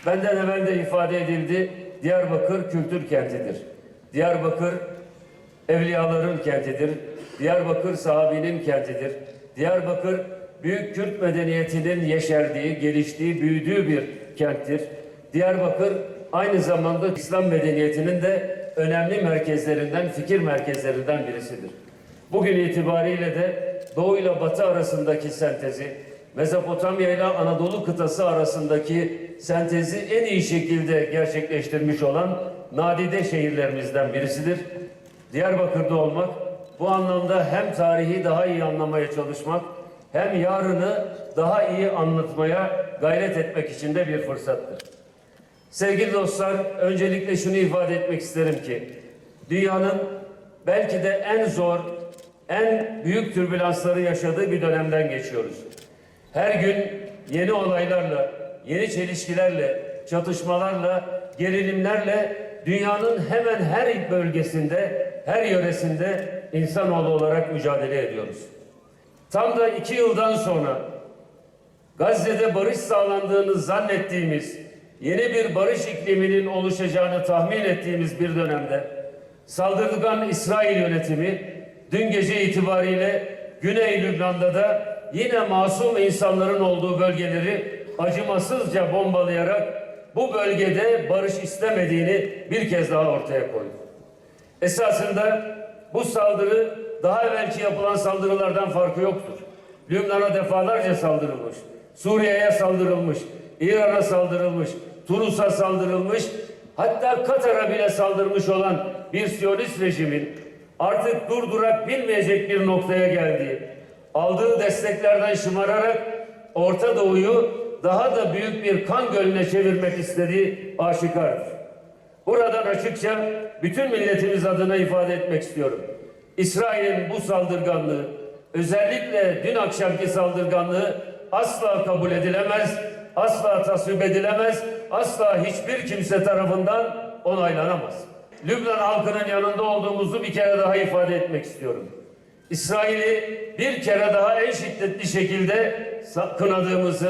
Benden evvel de ifade edildi, Diyarbakır kültür kentidir. Diyarbakır evliyaların kentidir. Diyarbakır sahabinin kentidir. Diyarbakır büyük Kürt medeniyetinin yeşerdiği, geliştiği, büyüdüğü bir kenttir. Diyarbakır aynı zamanda İslam medeniyetinin de önemli merkezlerinden, fikir merkezlerinden birisidir. Bugün itibariyle de Doğu ile Batı arasındaki sentezi, Mezopotamya ile Anadolu kıtası arasındaki sentezi en iyi şekilde gerçekleştirmiş olan nadide şehirlerimizden birisidir. Diyarbakır'da olmak, bu anlamda hem tarihi daha iyi anlamaya çalışmak, hem yarını daha iyi anlatmaya gayret etmek için de bir fırsattır. Sevgili dostlar, öncelikle şunu ifade etmek isterim ki, dünyanın belki de en zor, en büyük türbülansları yaşadığı bir dönemden geçiyoruz. Her gün yeni olaylarla, yeni çelişkilerle, çatışmalarla, gerilimlerle dünyanın hemen her bölgesinde, her yöresinde insanoğlu olarak mücadele ediyoruz. Tam da 2 yıldan sonra Gazze'de barış sağlandığını zannettiğimiz, yeni bir barış ikliminin oluşacağını tahmin ettiğimiz bir dönemde saldırgan İsrail yönetimi dün gece itibariyle Güney Lübnan'da da yine masum insanların olduğu bölgeleri acımasızca bombalayarak bu bölgede barış istemediğini bir kez daha ortaya koydu. Esasında bu saldırı daha evvelki yapılan saldırılardan farkı yoktur. Lübnan'a defalarca saldırılmış, Suriye'ye saldırılmış, İran'a saldırılmış, Tunus'a saldırılmış, hatta Katar'a bile saldırmış olan bir Siyonist rejimin artık durdurak bilmeyecek bir noktaya geldiği, aldığı desteklerden şımararak Orta Doğu'yu daha da büyük bir kan gölüne çevirmek istediği aşikardır. Buradan açıkça bütün milletimiz adına ifade etmek istiyorum. İsrail'in bu saldırganlığı, özellikle dün akşamki saldırganlığı asla kabul edilemez, asla tasvip edilemez, asla hiçbir kimse tarafından onaylanamaz. Lübnan halkının yanında olduğumuzu bir kere daha ifade etmek istiyorum. İsrail'i bir kere daha en şiddetli şekilde kınadığımızı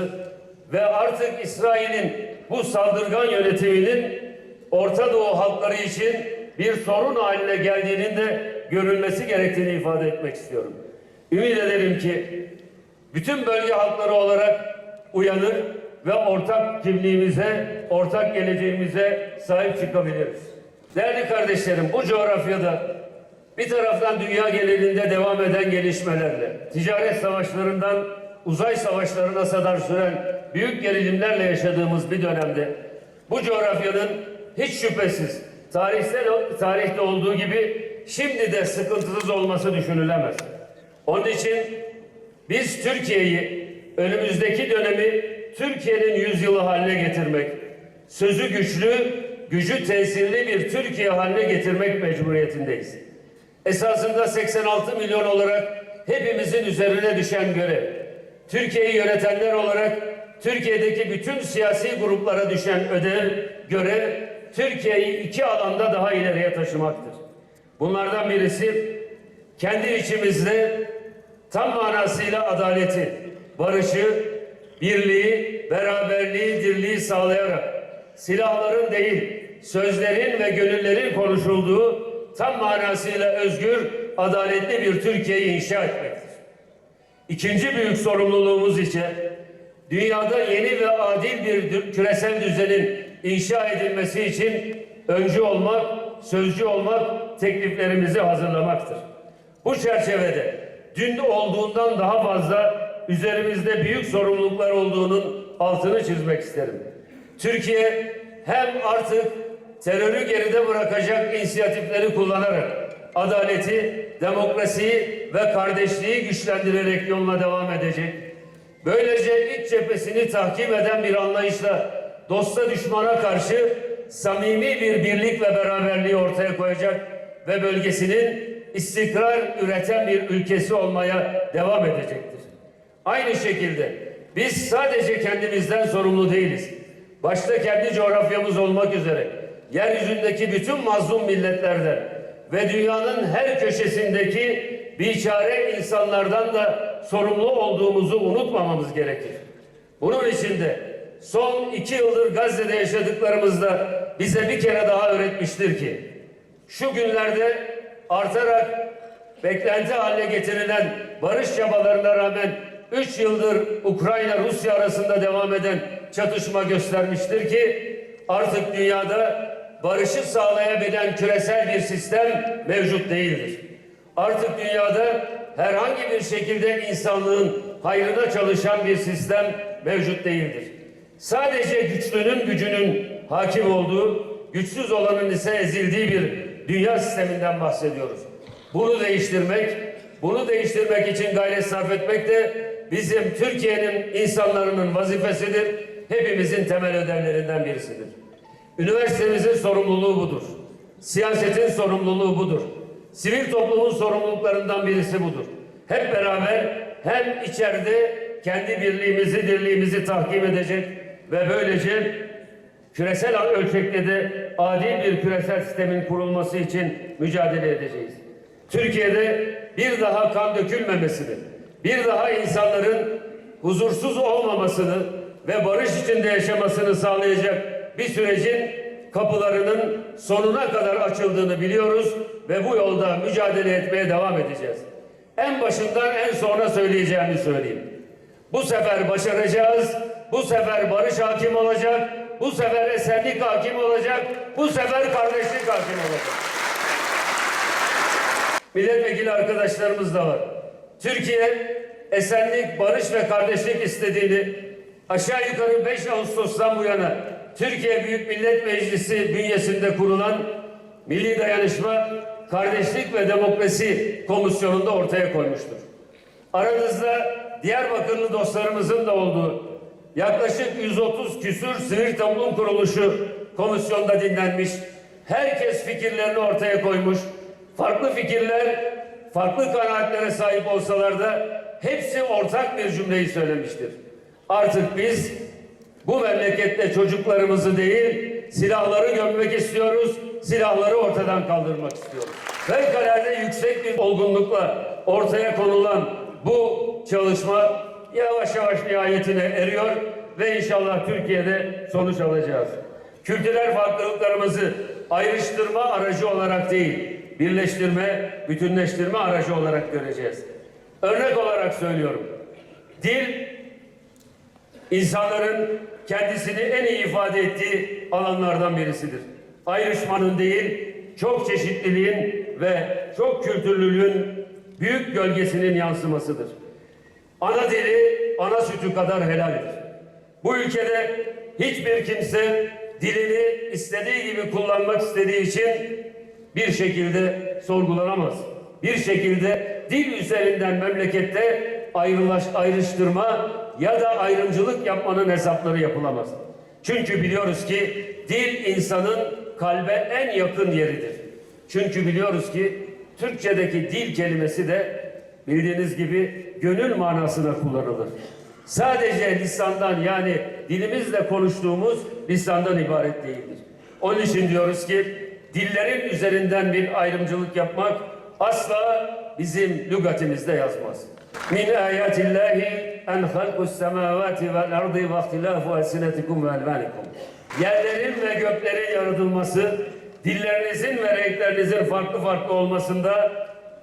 ve artık İsrail'in bu saldırgan yönetiminin Orta Doğu halkları için bir sorun haline geldiğinin de görülmesi gerektiğini ifade etmek istiyorum. Ümit ederim ki bütün bölge halkları olarak uyanır ve ortak kimliğimize, ortak geleceğimize sahip çıkabiliriz. Değerli kardeşlerim, bu coğrafyada bir taraftan dünya genelinde devam eden gelişmelerle, ticaret savaşlarından uzay savaşlarına kadar süren büyük gerilimlerle yaşadığımız bir dönemde bu coğrafyanın hiç şüphesiz tarihte olduğu gibi şimdi de sıkıntısız olması düşünülemez. Onun için biz Türkiye'yi önümüzdeki dönemi Türkiye'nin yüzyılı haline getirmek, sözü güçlü, gücü tesirli bir Türkiye haline getirmek mecburiyetindeyiz. Esasında 86 milyon olarak hepimizin üzerine düşen görev, Türkiye'yi yönetenler olarak Türkiye'deki bütün siyasi gruplara düşen görev, Türkiye'yi 2 alanda daha ileriye taşımaktır. Bunlardan birisi kendi içimizde tam manasıyla adaleti, barışı, birliği, beraberliği, dirliği sağlayarak silahların değil, sözlerin ve gönüllerin konuşulduğu tam manasıyla özgür, adaletli bir Türkiye'yi inşa etmektir. İkinci büyük sorumluluğumuz ise dünyada yeni ve adil bir küresel düzenin inşa edilmesi için öncü olmak, sözcü olmak, tekliflerimizi hazırlamaktır. Bu çerçevede dün olduğundan daha fazla üzerimizde büyük sorumluluklar olduğunun altını çizmek isterim. Türkiye hem artık terörü geride bırakacak inisiyatifleri kullanarak adaleti, demokrasiyi ve kardeşliği güçlendirerek yoluna devam edecek. Böylece iç cephesini tahkim eden bir anlayışla dosta düşmana karşı samimi bir birlik ve beraberliği ortaya koyacak ve bölgesinin istikrar üreten bir ülkesi olmaya devam edecektir. Aynı şekilde biz sadece kendimizden sorumlu değiliz. Başta kendi coğrafyamız olmak üzere yeryüzündeki bütün mazlum milletlerden ve dünyanın her köşesindeki biçare insanlardan da sorumlu olduğumuzu unutmamamız gerekir. Bunun için de son 2 yıldır Gazze'de yaşadıklarımızda bize bir kere daha öğretmiştir ki şu günlerde artarak beklenti haline getirilen barış çabalarına rağmen 3 yıldır Ukrayna-Rusya arasında devam eden çatışma göstermiştir ki artık dünyada barışı sağlayabilen küresel bir sistem mevcut değildir. Artık dünyada herhangi bir şekilde insanlığın hayrına çalışan bir sistem mevcut değildir. Sadece güçlünün gücünün hakim olduğu, güçsüz olanın ise ezildiği bir dünya sisteminden bahsediyoruz. Bunu değiştirmek için gayret sarf etmek de bizim Türkiye'nin insanların vazifesidir. Hepimizin temel ödevlerinden birisidir. Üniversitemizin sorumluluğu budur. Siyasetin sorumluluğu budur. Sivil toplumun sorumluluklarından birisi budur. Hep beraber hem içeride kendi birliğimizi, dirliğimizi tahkim edecek ve böylece küresel ölçekte de adil bir küresel sistemin kurulması için mücadele edeceğiz. Türkiye'de bir daha kan dökülmemesini, bir daha insanların huzursuz olmamasını ve barış içinde yaşamasını sağlayacak bir sürecin kapılarının sonuna kadar açıldığını biliyoruz ve bu yolda mücadele etmeye devam edeceğiz. En başından en sona söyleyeceğimi söyleyeyim. Bu sefer başaracağız, bu sefer barış hakim olacak, bu sefer esenlik hakim olacak, bu sefer kardeşlik hakim olacak. Milletvekili arkadaşlarımız da var. Türkiye esenlik, barış ve kardeşlik istediğini aşağı yukarı 5 Ağustos'tan bu yana Türkiye Büyük Millet Meclisi bünyesinde kurulan Milli Dayanışma, Kardeşlik ve Demokrasi Komisyonu'nda ortaya koymuştur. Aranızda Diyarbakırlı dostlarımızın da olduğu yaklaşık 130 küsür sivil toplum kuruluşu komisyonda dinlenmiş. Herkes fikirlerini ortaya koymuş. Farklı fikirler, farklı kanaatlere sahip olsalar da hepsi ortak bir cümleyi söylemiştir. Artık biz bu memlekette çocuklarımızı değil, silahları gömmek istiyoruz, silahları ortadan kaldırmak istiyoruz. Fevkalade yüksek bir olgunlukla ortaya konulan bu çalışma yavaş yavaş nihayetine eriyor ve inşallah Türkiye'de sonuç alacağız. Kültürel farklılıklarımızı ayrıştırma aracı olarak değil, birleştirme, bütünleştirme aracı olarak göreceğiz. Örnek olarak söylüyorum. Dil, insanların kendisini en iyi ifade ettiği alanlardan birisidir. Ayrışmanın değil, çok çeşitliliğin ve çok kültürlülüğün büyük gölgesinin yansımasıdır. Ana dili, ana sütü kadar helaldir. Bu ülkede hiçbir kimse dilini istediği gibi kullanmak istediği için bir şekilde sorgulanamaz. Bir şekilde dil üzerinden memlekette ayrıştırma ya da ayrımcılık yapmanın hesapları yapılamaz. Çünkü biliyoruz ki dil insanın kalbe en yakın yeridir. Çünkü biliyoruz ki Türkçedeki dil kelimesi de bildiğiniz gibi gönül manasına kullanılır. Sadece lisandan yani dilimizle konuştuğumuz lisandan ibaret değildir. Onun için diyoruz ki dillerin üzerinden bir ayrımcılık yapmak asla bizim lügatimizde yazmaz. Min ayatillahi en halkus semavati vel ardı ve ihtilafu elsinetikum ve elvanikum. Yerlerin ve göklerin yaratılması, dillerinizin ve renklerinizin farklı farklı olmasında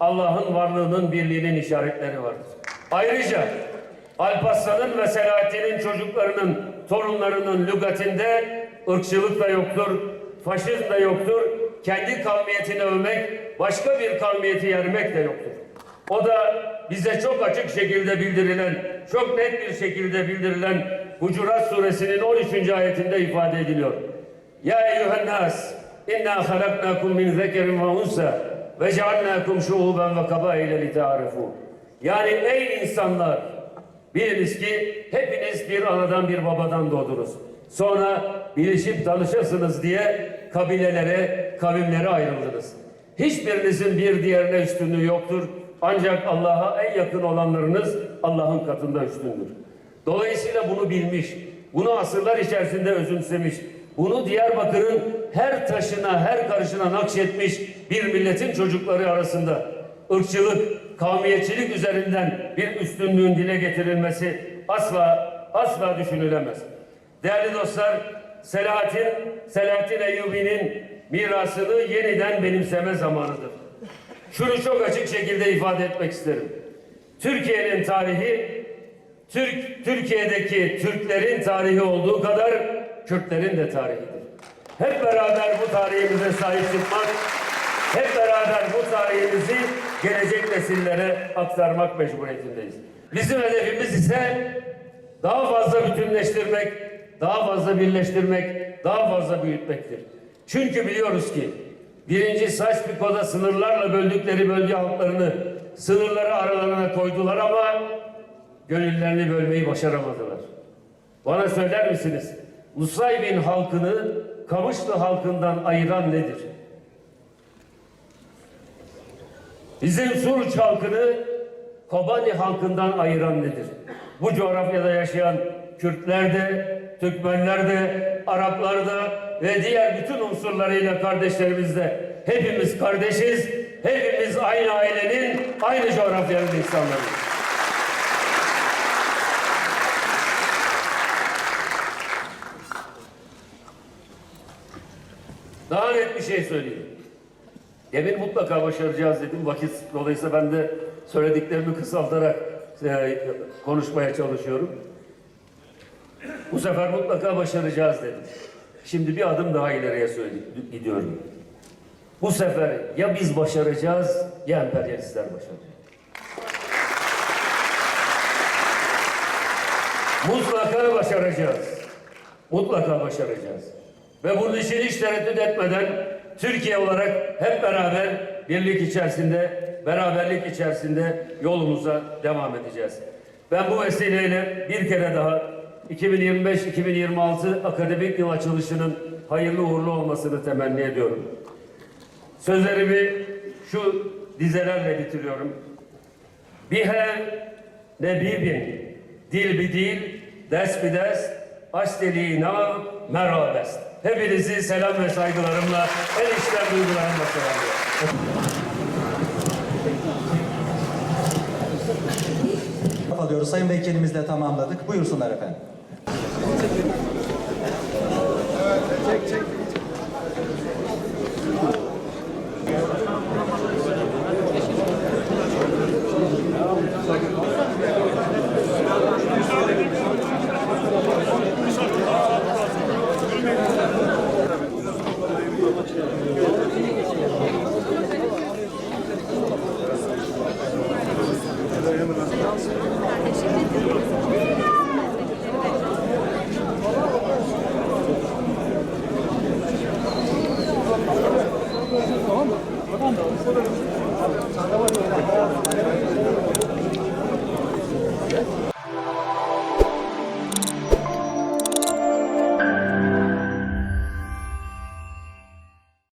Allah'ın varlığının, birliğinin işaretleri vardır. Ayrıca Alparslan'ın ve Selahattin'in çocuklarının, torunlarının lügatinde ırkçılık da yoktur, faşizm de yoktur, kendi kavmiyetini övmek, başka bir kavmiyeti yermek de yoktur. O da bize çok açık şekilde bildirilen, çok net bir şekilde bildirilen Hucurat Suresinin 13. ayetinde ifade ediliyor. Ya eyyühennâs, inna halaknâkum min zekerin ve unsa ve cealnâkum şuuben ve kabâile litârifû. Yani ey insanlar, biliniz ki hepiniz bir anadan bir babadan doğdunuz. Sonra bilişip tanışasınız diye kabilelere, kavimlere ayrıldınız. Hiçbirinizin bir diğerine üstünlüğü yoktur. Ancak Allah'a en yakın olanlarınız Allah'ın katında üstündür. Dolayısıyla bunu bilmiş, bunu asırlar içerisinde özümsemiş, bunu Diyarbakır'ın her taşına, her karışına nakşetmiş bir milletin çocukları arasında ırkçılık, kavmiyetçilik üzerinden bir üstünlüğün dile getirilmesi asla düşünülemez. Değerli dostlar, Selahattin Eyyubi'nin mirasını yeniden benimseme zamanıdır. Şunu çok açık şekilde ifade etmek isterim. Türkiye'nin tarihi, Türkiye'deki Türklerin tarihi olduğu kadar Kürtlerin de tarihidir. Hep beraber bu tarihimize sahip çıkmak, hep beraber bu tarihimizi gelecek nesillere aktarmak mecburiyetindeyiz. Bizim hedefimiz ise daha fazla bütünleştirmek, daha fazla birleştirmek, daha fazla büyütmektir. Çünkü biliyoruz ki birinci Sykes-Picot'da sınırlarla böldükleri bölge halklarını sınırları aralarına koydular ama gönüllerini bölmeyi başaramadılar. Bana söyler misiniz? Nusaybin halkını Kamışlı halkından ayıran nedir? Bizim Suruç halkını Kobani halkından ayıran nedir? Bu coğrafyada yaşayan Kürtler de, Türkmenler de, Araplar da ve diğer bütün unsurlarıyla kardeşlerimiz de hepimiz kardeşiz, hepimiz aynı ailenin, aynı coğrafyanın insanlarıyız. Daha net bir şey söyleyeyim. Demin mutlaka başaracağız dedim. Vakit dolayısıyla ben de söylediklerimi kısaltarak konuşmaya çalışıyorum. Bu sefer mutlaka başaracağız dedim. Şimdi bir adım daha ileriye gidiyorum. Bu sefer ya biz başaracağız ya emperyalistler başaracak. Mutlaka başaracağız. Mutlaka başaracağız. Ve bunun için hiç tereddüt etmeden Türkiye olarak hep beraber birlik içerisinde, beraberlik içerisinde yolumuza devam edeceğiz. Ben bu vesileyle bir kere daha 2025-2026 akademik yıl açılışının hayırlı uğurlu olmasını temenni ediyorum. Sözlerimi şu dizelerle bitiriyorum. Bihe nebibin, dil bi dil, ders bi ders, aşteliğina merhabest. Hepinizi selam ve saygılarımla, en içten duygularımla selamlıyorum. Alıyoruz. Sayın Vekilimizle tamamladık. Buyursunlar efendim. Çek. Tamam mı?